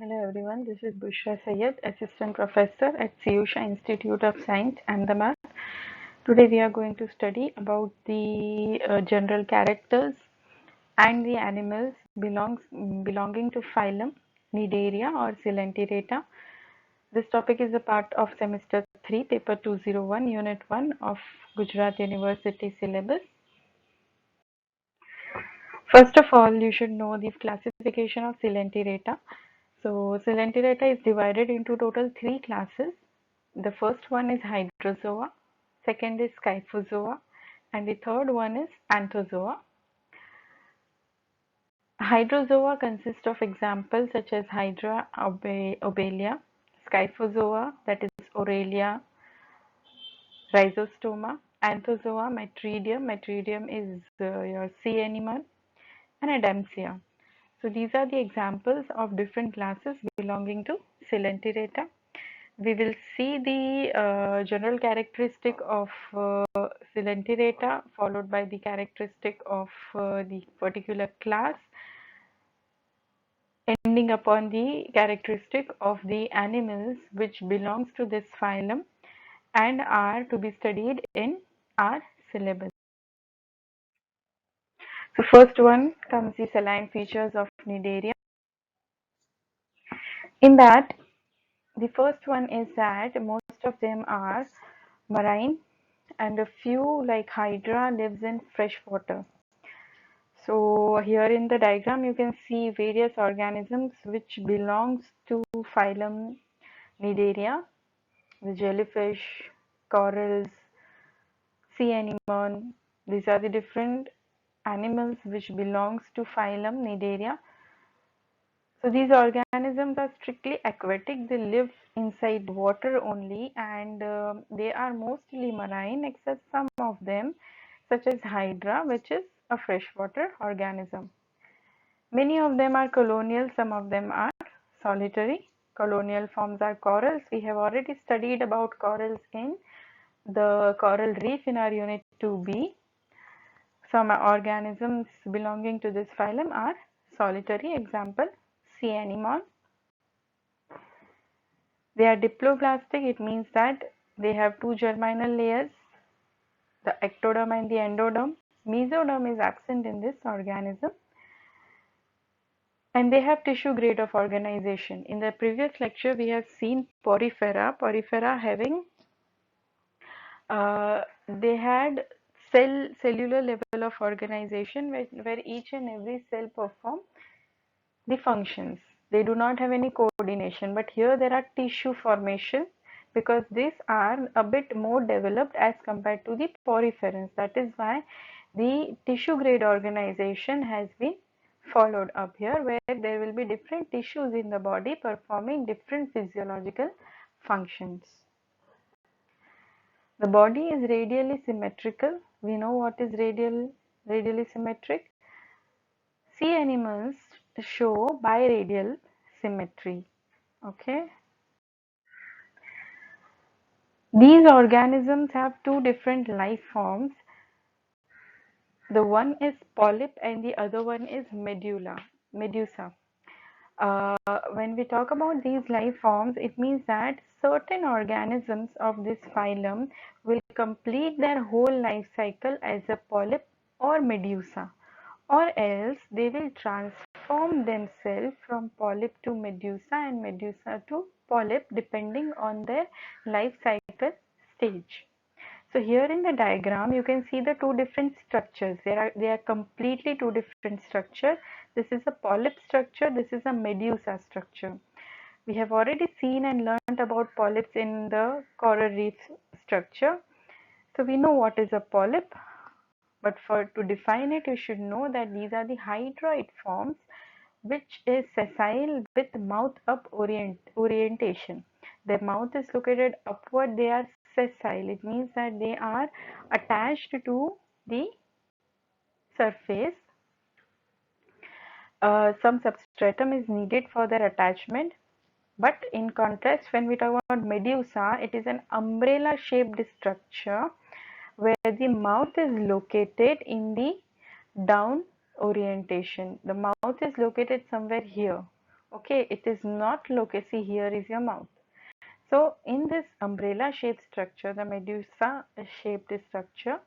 Hello everyone, this is Bushra Sayed, Assistant Professor at Siyusha Institute of Science, Ahmedabad. Today we are going to study about the general characters and the animals belonging to phylum Cnidaria or Coelenterata. This topic is a part of semester 3, paper 201, unit 1 of Gujarat University syllabus. First of all, you should know the classification of Coelenterata. So Coelenterata is divided into total three classes. The first one is Hydrozoa, second is Scyphozoa, and the third one is Anthozoa. Hydrozoa consists of examples such as Hydra, Obelia, Scyphozoa, that is Aurelia, Rhizostoma, Anthozoa, Metridium. Metridium is your sea anemone, and Adamsia. So these are the examples of different classes belonging to Coelenterata. We will see the general characteristic of Coelenterata followed by the characteristic of the particular class, ending upon the characteristic of the animals which belongs to this phylum and are to be studied in our syllabus. So first one comes the saline features of Cnidaria. In that, the first one is that most of them are marine and a few like Hydra lives in fresh water. So here in the diagram you can see various organisms which belongs to phylum Cnidaria, the jellyfish, corals, sea anemone. These are the different animals which belongs to phylum Cnidaria. So these organisms are strictly aquatic. They live inside water only, and they are mostly marine except some of them such as Hydra, which is a freshwater organism. Many of them are colonial, some of them are solitary. Colonial forms are corals. We have already studied about corals in the coral reef in our unit 2b. Some organisms belonging to this phylum are solitary, example sea anemone. They are diploblastic, it means that they have two germinal layers, the ectoderm and the endoderm. Mesoderm is absent in this organism. And they have tissue grade of organization. In the previous lecture, we have seen Porifera. Porifera having, they had cellular level of organization where each and every cell perform the functions. They do not have any coordination, but here there are tissue formation because these are a bit more developed as compared to the poriferans. That is why the tissue grade organization has been followed up here, where there will be different tissues in the body performing different physiological functions. The body is radially symmetrical. We know what is radially symmetric. Sea animals show biradial symmetry. Okay. These organisms have two different life forms. The one is polyp and the other one is medusa. When we talk about these life forms, it means that certain organisms of this phylum will complete their whole life cycle as a polyp or medusa, or else they will transform themselves from polyp to medusa and medusa to polyp depending on their life cycle stage. So here in the diagram you can see the two different structures. They are completely two different structures. This is a polyp structure, this is a medusa structure. We have already seen and learned about polyps in the coral reef structure. So we know what is a polyp, but to define it you should know that these are the hydroid forms which is sessile with mouth up orientation. Their mouth is located upward, they are sessile. It means that they are attached to the surface. Some substratum is needed for their attachment. But in contrast, when we talk about medusa, it is an umbrella shaped structure where the mouth is located in the down orientation. The mouth is located somewhere here. Okay, it is not located. See, here is your mouth. So in this umbrella shaped structure, the medusa shaped structure,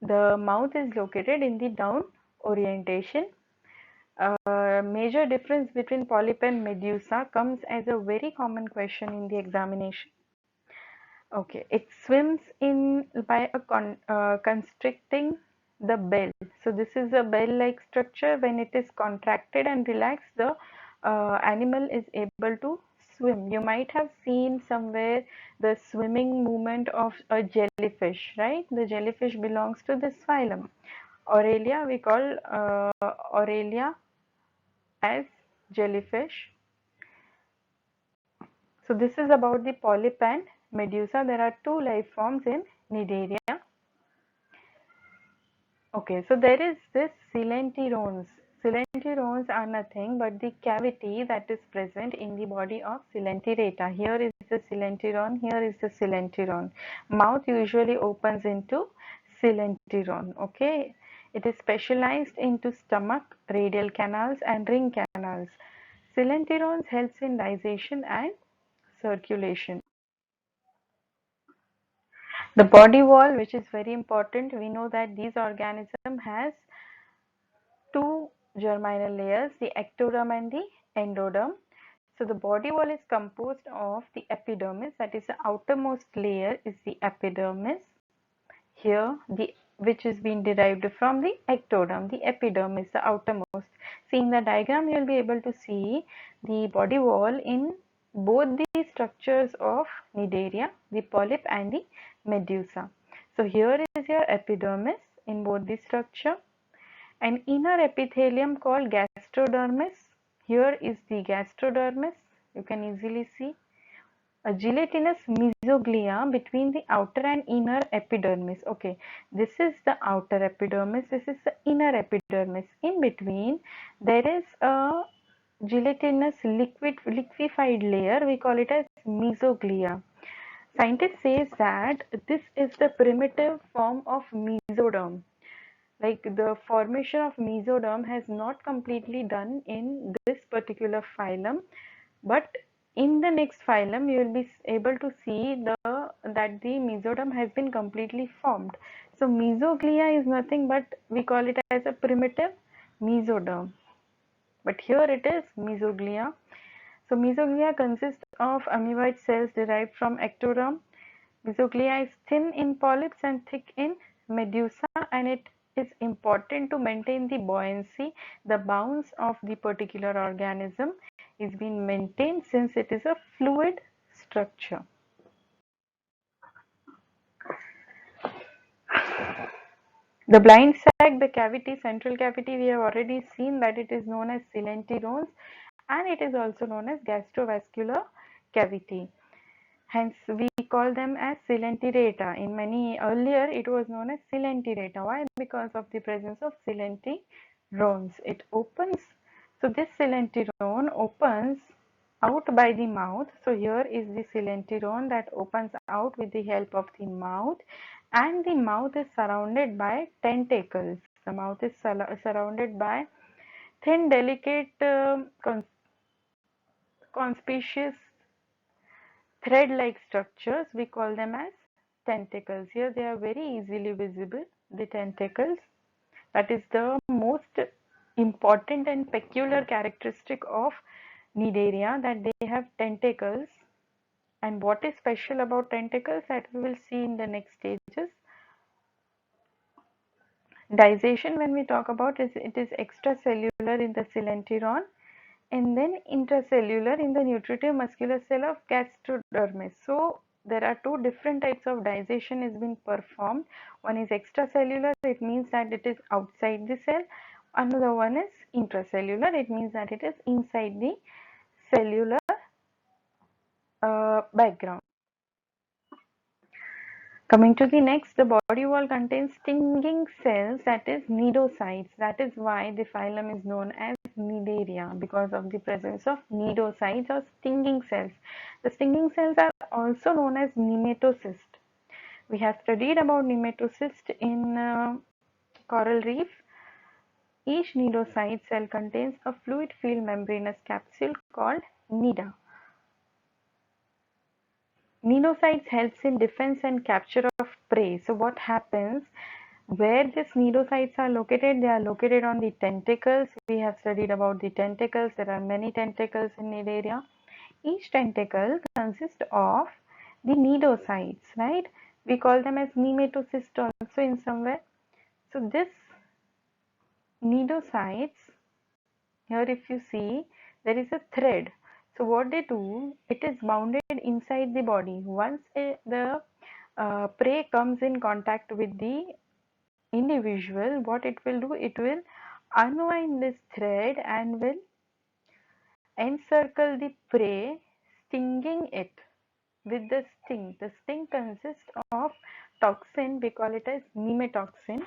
the mouth is located in the down orientation. Major difference between polyp and medusa comes as a very common question in the examination. Okay, it swims in by a constricting the bell. So this is a bell-like structure. When it is contracted and relaxed, the animal is able to swim. You might have seen somewhere the swimming movement of a jellyfish, right? The jellyfish belongs to this phylum. Aurelia, we call Aurelia as jellyfish. So this is about the polyp and medusa. There are two life forms in Cnidaria. Okay, so there is this coelenterones. Coelenterones are nothing but the cavity that is present in the body of Coelenterata. Here is the coelenteron, here is the coelenteron. Mouth usually opens into coelenteron. Okay, it is specialized into stomach, radial canals and ring canals. Coelenterones helps in digestion and circulation. The body wall, which is very important, we know that these organism has two germinal layers, the ectoderm and the endoderm. So the body wall is composed of the epidermis, that is the outermost layer is the epidermis. Here the which is being derived from the ectoderm. The epidermis, the outermost. See in the diagram you will be able to see the body wall in both the structures of Cnidaria, the polyp and the medusa. So here is your epidermis in both the structure. An inner epithelium called gastrodermis. Here is the gastrodermis. You can easily see a gelatinous mesoglea between the outer and inner epidermis. Okay, this is the outer epidermis. This is the inner epidermis. In between, there is a gelatinous liquefied layer. We call it as mesoglea. Scientists say that this is the primitive form of mesoderm. Like the formation of mesoderm has not completely done in this particular phylum, but in the next phylum you will be able to see that the mesoderm has been completely formed. So mesoglea is nothing but we call it as a primitive mesoderm, but here it is mesoglea. So mesoglea consists of amoeboid cells derived from ectoderm. Mesoglea is thin in polyps and thick in medusa, and it is important to maintain the buoyancy. The bounce of the particular organism is being maintained since it is a fluid structure. The blind sac, the cavity, central cavity, we have already seen that it is known as coelenterones and it is also known as gastrovascular cavity. Hence, we call them as coelenterata. In many earlier, it was known as coelenterata. Why? Because of the presence of coelenterones. It opens. So this coelenteron opens out by the mouth. So here is the coelenteron that opens out with the help of the mouth, and the mouth is surrounded by tentacles. The mouth is surrounded by thin, delicate, conspicuous thread-like structures. We call them as tentacles. Here they are very easily visible, the tentacles. That is the most important and peculiar characteristic of Cnidaria, that they have tentacles. And what is special about tentacles, that we will see in the next stages. Digestion, when we talk about it is extracellular in the coelenteron and then intracellular in the nutritive muscular cell of gastrodermis. So there are two different types of digestion is being performed. One is extracellular, it means that it is outside the cell. Another one is intracellular, it means that it is inside the cellular background. Coming to the next, the body wall contains stinging cells, that is cnidocytes. That is why the phylum is known as Cnidaria, because of the presence of cnidocytes or stinging cells. The stinging cells are also known as nematocyst. We have studied about nematocyst in coral reef. Each cnidocyte cell contains a fluid-filled membranous capsule called nida. Cnidocytes helps in defense and capture of prey. So what happens where these cnidocytes are located? They are located on the tentacles. We have studied about the tentacles. There are many tentacles in Cnidaria. Each tentacle consists of the cnidocytes, right? We call them as nematocysts also in somewhere. So this cnidocytes, here if you see, there is a thread. So what they do, it is bounded inside the body. Once the prey comes in contact with the individual, what it will do, it will unwind this thread and will encircle the prey, stinging it with the sting. The sting consists of toxin, we call it as nematoxin,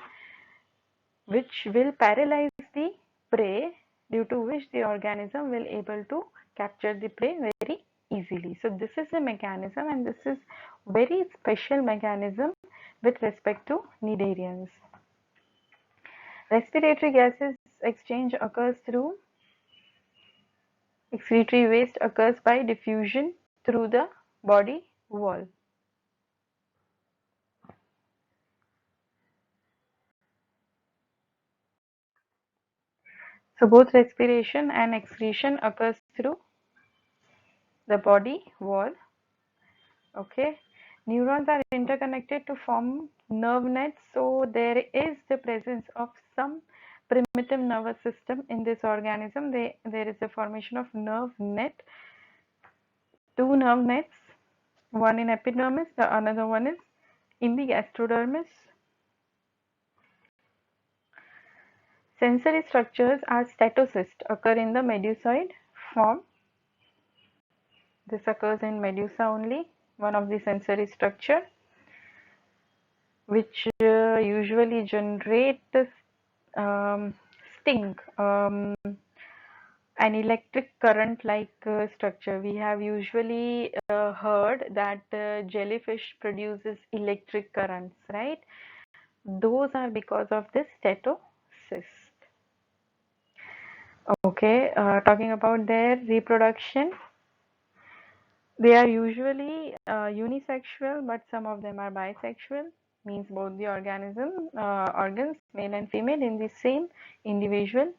which will paralyze the prey, due to which the organism will able to capture the prey very easily. So this is the mechanism, and this is very special mechanism with respect to cnidarians. Respiratory gases exchange occurs through excretory waste occurs by diffusion through the body wall. So both respiration and excretion occurs through the body wall. Okay. Neurons are interconnected to form nerve nets. So there is the presence of some primitive nervous system in this organism. There is a formation of nerve net, two nerve nets, one in epidermis, the another one is in the gastrodermis. Sensory structures are statocysts occur in the medusoid form. This occurs in medusa only, one of the sensory structure, which usually generate sting, an electric current like structure. We have usually heard that jellyfish produces electric currents, right? Those are because of this statocyst. Okay, talking about their reproduction, they are usually unisexual, but some of them are bisexual, means both the organs, male and female, in the same individual.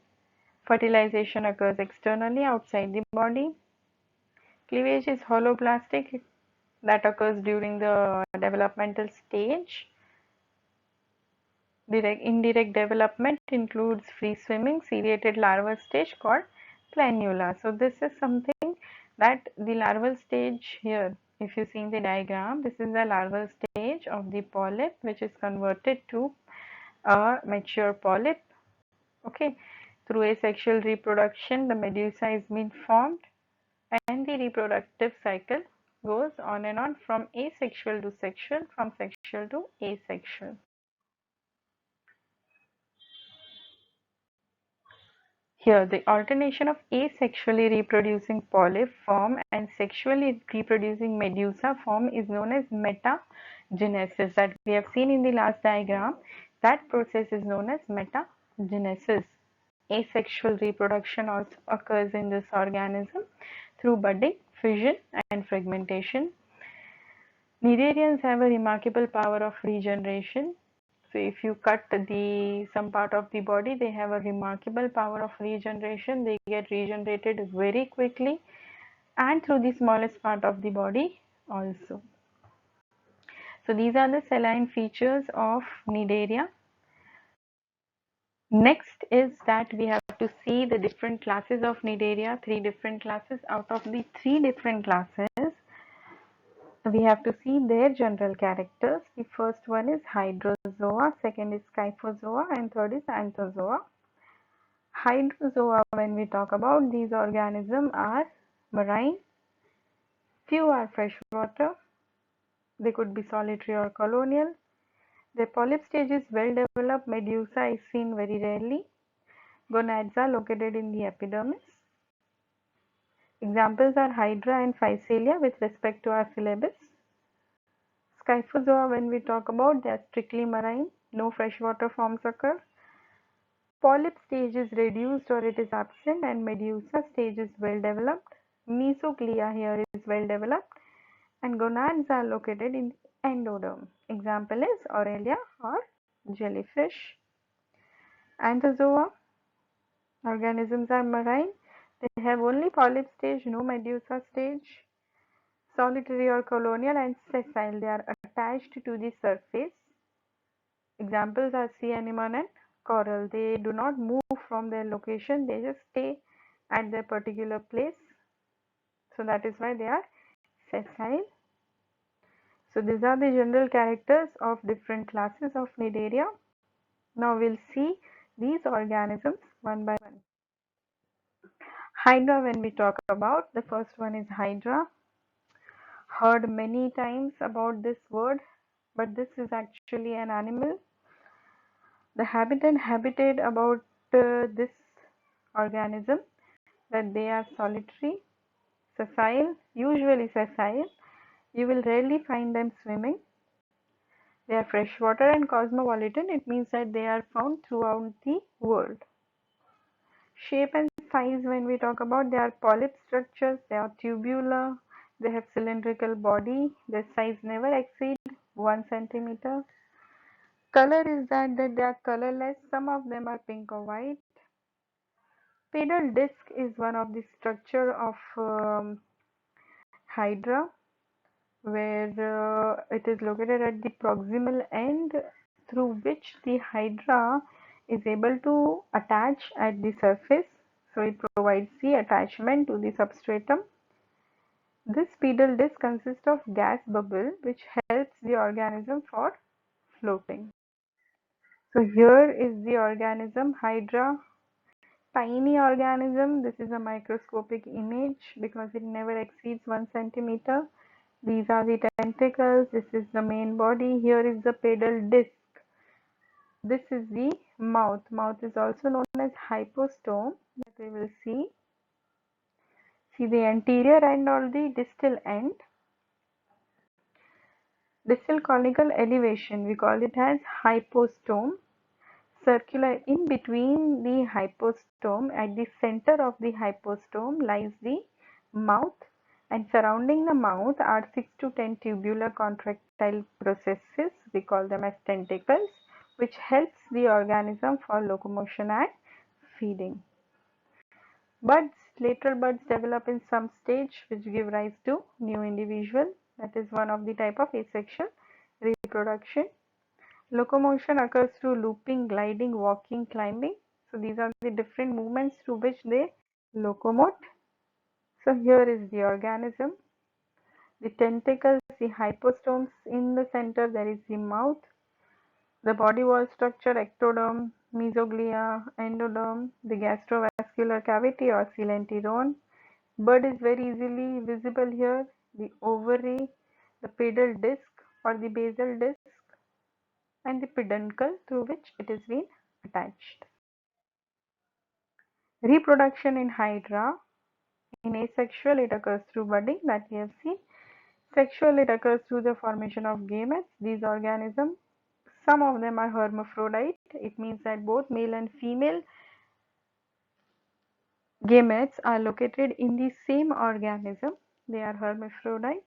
Fertilization occurs externally outside the body. Cleavage is holoplastic, that occurs during the developmental stage. Indirect development includes free swimming, ciliated larval stage called planula. So this is something that the larval stage here, if you see in the diagram, this is the larval stage of the polyp, which is converted to a mature polyp. Okay, through asexual reproduction, the medusa is being formed, and the reproductive cycle goes on and on from asexual to sexual, from sexual to asexual. Here, the alternation of asexually reproducing polyp form and sexually reproducing medusa form is known as metagenesis, that we have seen in the last diagram. That process is known as metagenesis. Asexual reproduction also occurs in this organism through budding, fission, and fragmentation. Cnidarians have a remarkable power of regeneration. So if you cut some part of the body, they have a remarkable power of regeneration. They get regenerated very quickly and through the smallest part of the body also. So these are the saline features of Cnidaria. Next is that we have to see the different classes of Cnidaria, three different classes. Out of the three different classes, we have to see their general characters. The first one is Hydrozoa, second is Scyphozoa, and third is Anthozoa. Hydrozoa, when we talk about, these organisms are marine, few are freshwater, they could be solitary or colonial. Their polyp stage is well developed, medusa is seen very rarely. Gonads are located in the epidermis. Examples are Hydra and Physalia with respect to our syllabus. Scyphozoa, when we talk about, they are strictly marine, no freshwater forms occur. Polyp stage is reduced or it is absent, and medusa stage is well developed. Mesoglea here is well developed, and gonads are located in the endoderm. Example is Aurelia or jellyfish. Anthozoa organisms are marine. They have only polyp stage, no medusa stage. Solitary or colonial and sessile. They are attached to the surface. Examples are sea anemone and coral. They do not move from their location. They just stay at their particular place. So that is why they are sessile. So these are the general characters of different classes of Cnidaria. Now we'll see these organisms one by one. Hydra, when we talk about, the first one is Hydra. Heard many times about this word, but this is actually an animal. The habitat about this organism, that they are solitary, sessile, usually sessile. You will rarely find them swimming. They are freshwater and cosmopolitan. It means that they are found throughout the world. Shape and size, when we talk about, they are polyp structures, they are tubular, they have cylindrical body, their size never exceeds 1 centimeter. Color is that they are colorless, some of them are pink or white. Pedal disc is one of the structure of Hydra, where it is located at the proximal end, through which the Hydra is able to attach at the surface. So it provides the attachment to the substratum. This pedal disc consists of gas bubble which helps the organism for floating. So here is the organism Hydra. Tiny organism. This is a microscopic image because it never exceeds 1 centimeter. These are the tentacles. This is the main body. Here is the pedal disc. This is the mouth. Mouth is also known as hypostome, that we will see. See the anterior end or the distal end. Distal conical elevation, we call it as hypostome. Circular in between the hypostome, at the center of the hypostome lies the mouth, and surrounding the mouth are 6 to 10 tubular contractile processes, we call them as tentacles, which helps the organism for locomotion and feeding. Buds, lateral buds develop in some stage which give rise to new individual. That is one of the type of asexual reproduction. Locomotion occurs through looping, gliding, walking, climbing. So these are the different movements through which they locomote. So here is the organism. The tentacles, the hypostomes, in the center there is the mouth. The body wall structure, ectoderm, mesoglea, endoderm, the gastrovascular cavity or coelenterone. Bud is very easily visible here. The ovary, the pedal disc or the basal disc, and the peduncle through which it is been attached. Reproduction in Hydra. In asexual, it occurs through budding, that we have seen. Sexual, it occurs through the formation of gametes. These organisms, some of them are hermaphrodite. It means that both male and female gametes are located in the same organism. They are hermaphrodite,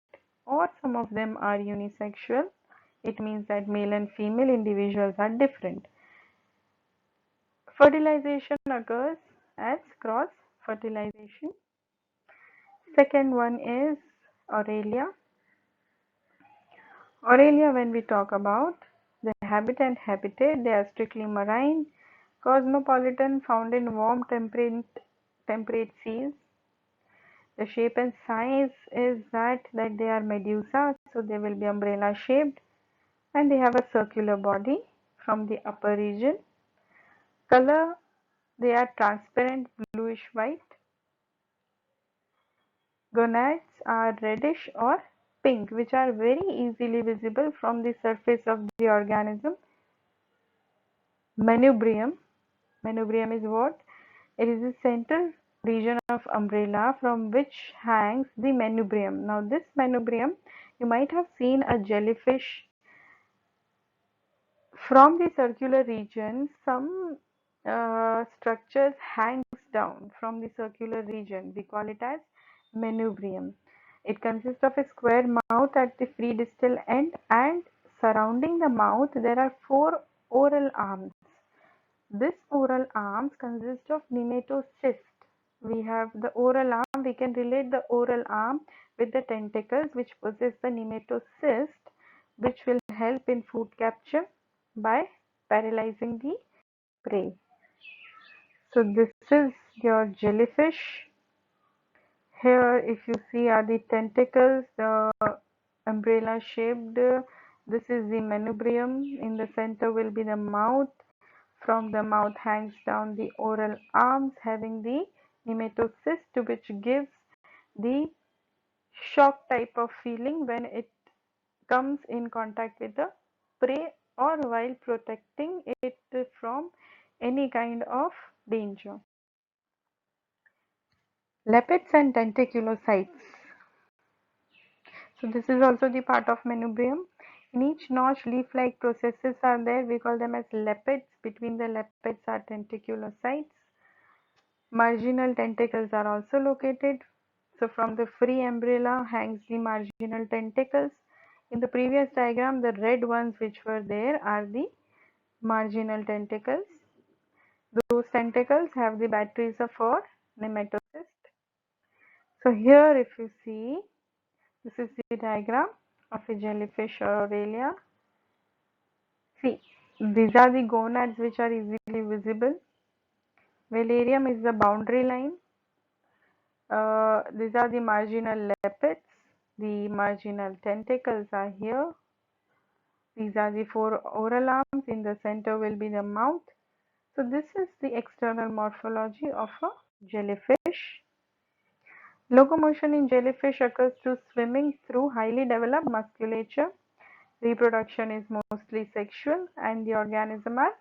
or some of them are unisexual. It means that male and female individuals are different. Fertilization occurs as cross fertilization. Second one is Aurelia. Aurelia, when we talk about the habitat, they are strictly marine, cosmopolitan, found in warm temperate seas. The shape and size is that they are medusa, so they will be umbrella shaped, and they have a circular body from the upper region. Color, they are transparent bluish white. Gonads are reddish or pink, which are very easily visible from the surface of the organism. Manubrium. Manubrium is what? It is the central region of umbrella from which hangs the manubrium. Now this manubrium, you might have seen a jellyfish. From the circular region, some structures hangs down from the circular region. We call it as manubrium. It consists of a square mouth at the free distal end, and surrounding the mouth there are four oral arms. This oral arms consist of nematocyst. We have the oral arm. We can relate the oral arm with the tentacles which possess the nematocyst, which will help in food capture by paralyzing the prey. So this is your jellyfish. Here, if you see, are the tentacles, the umbrella shaped. This is the manubrium. In the center will be the mouth. From the mouth hangs down the oral arms having the nematocyst, which gives the shock type of feeling when it comes in contact with the prey or while protecting it from any kind of danger. Lappets and tentaculocytes. So this is also the part of manubrium. In each notch, leaf-like processes are there. We call them as lappets. Between the lappets are tentaculocytes. Marginal tentacles are also located. So from the free umbrella hangs the marginal tentacles. In the previous diagram, the red ones which were there are the marginal tentacles. Those tentacles have the batteries for nematocyst. So here if you see, this is the diagram of a jellyfish or Aurelia. See, these are the gonads which are easily visible. Velarium is the boundary line. These are the marginal lappets. The marginal tentacles are here. These are the four oral arms. In the center will be the mouth. So this is the external morphology of a jellyfish. Locomotion in jellyfish occurs through swimming through highly developed musculature. Reproduction is mostly sexual and the organism are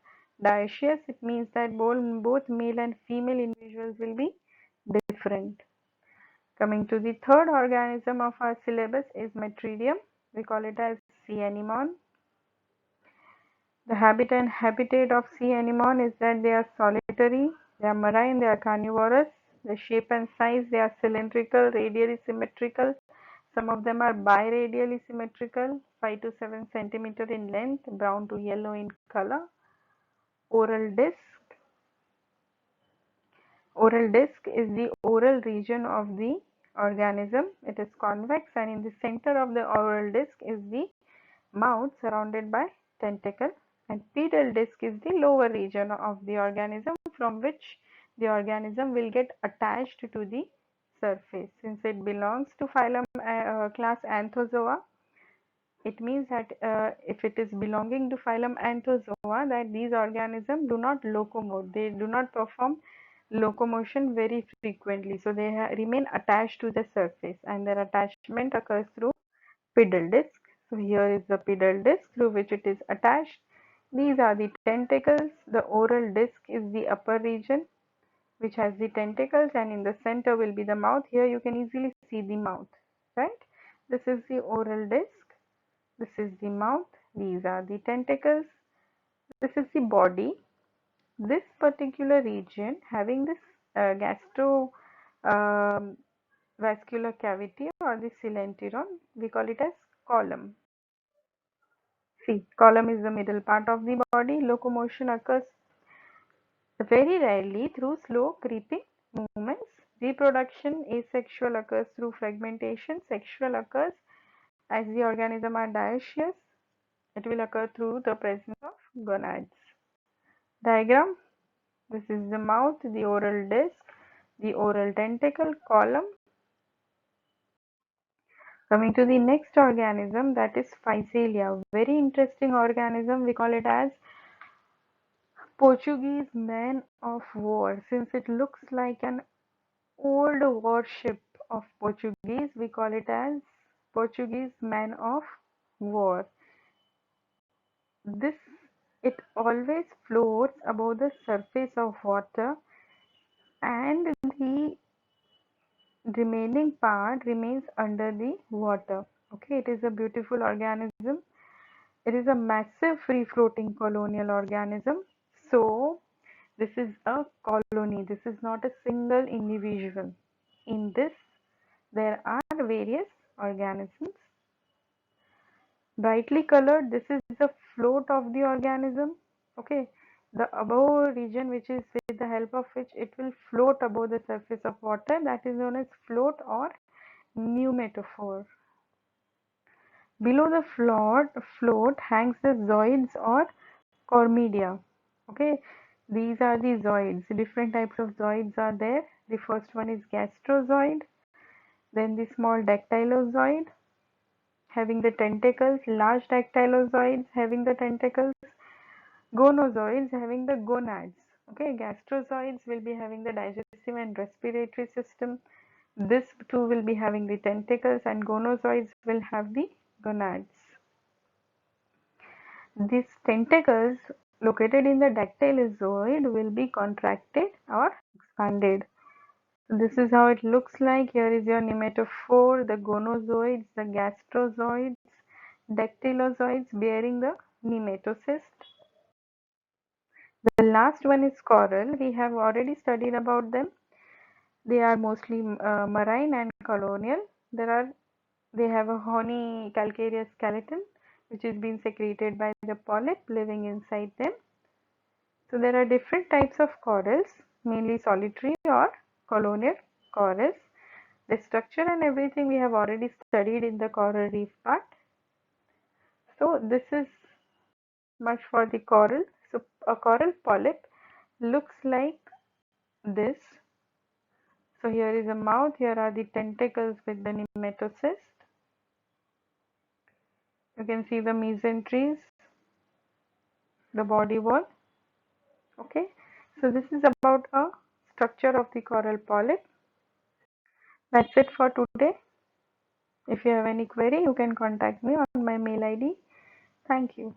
dioecious. It means that both male and female individuals will be different. Coming to the third organism of our syllabus is Metridium. We call it as sea anemone. The habitat of sea anemone is that they are solitary, they are marine, they are carnivorous. The shape and size, they are cylindrical, radially symmetrical. Some of them are biradially symmetrical, 5 to 7 centimeter in length, brown to yellow in color. Oral disc. Oral disc is the oral region of the organism. It is convex and in the center of the oral disc is the mouth surrounded by tentacle, and pedal disc is the lower region of the organism from which the organism will get attached to the surface. Since it belongs to phylum class Anthozoa, it means that if it is belonging to phylum Anthozoa, that these organisms do not locomote, they do not perform locomotion very frequently, so they remain attached to the surface and their attachment occurs through pedal disc. So here is the pedal disc through which it is attached. These are the tentacles. The oral disc is the upper region which has the tentacles, and in the center will be the mouth. Here you can easily see the mouth, right? This is the oral disc. This is the mouth. These are the tentacles. This is the body. This particular region having this gastro vascular cavity or the coelenteron, we call it as column. See, column is the middle part of the body. Locomotion occurs very rarely through slow creeping movements. Reproduction asexual occurs through fragmentation. Sexual occurs as the organism are dioecious. It will occur through the presence of gonads. Diagram. This is the mouth, the oral disc, the oral tentacle, column. Coming to the next organism, that is Physalia. Very interesting organism. We call it as Portuguese man of war. Since it looks like an old warship of Portuguese, we call it as Portuguese man of war. This, it always floats above the surface of water and the remaining part remains under the water. Okay, it is a beautiful organism. It is a massive free floating colonial organism. So This is a colony. This is not a single individual. In this, there are various organisms. Brightly colored, this is the float of the organism. Okay, the above region, which is with the help of which it will float above the surface of water, that is known as float or pneumatophore. Below the float hangs the zoids or chormedia. Okay, these are the zoids. Different types of zoids are there. The first one is gastrozoid, then the small dactylozoid having the tentacles, large dactylozoids having the tentacles, gonozoids having the gonads. Okay, gastrozoids will be having the digestive and respiratory system. This too will be having the tentacles, and gonozoids will have the gonads. These tentacles located in the dactylozoid will be contracted or expanded. This is how it looks like. Here is your pneumatophore, the gonozoids, the gastrozoids, dactylozoids bearing the nematocyst. The last one is coral. We have already studied about them. They are mostly marine and colonial. They have a horny calcareous skeleton which is being secreted by the polyp living inside them. So there are different types of corals, mainly solitary or colonial corals. The structure and everything we have already studied in the coral reef part. So this is much for the coral. So a coral polyp looks like this. So here is a mouth, here are the tentacles with the nematocyst. You can see the mesenteries, the body wall. Okay, so this is about a structure of the coral polyp. That's it for today. If you have any query, you can contact me on my mail ID. Thank you.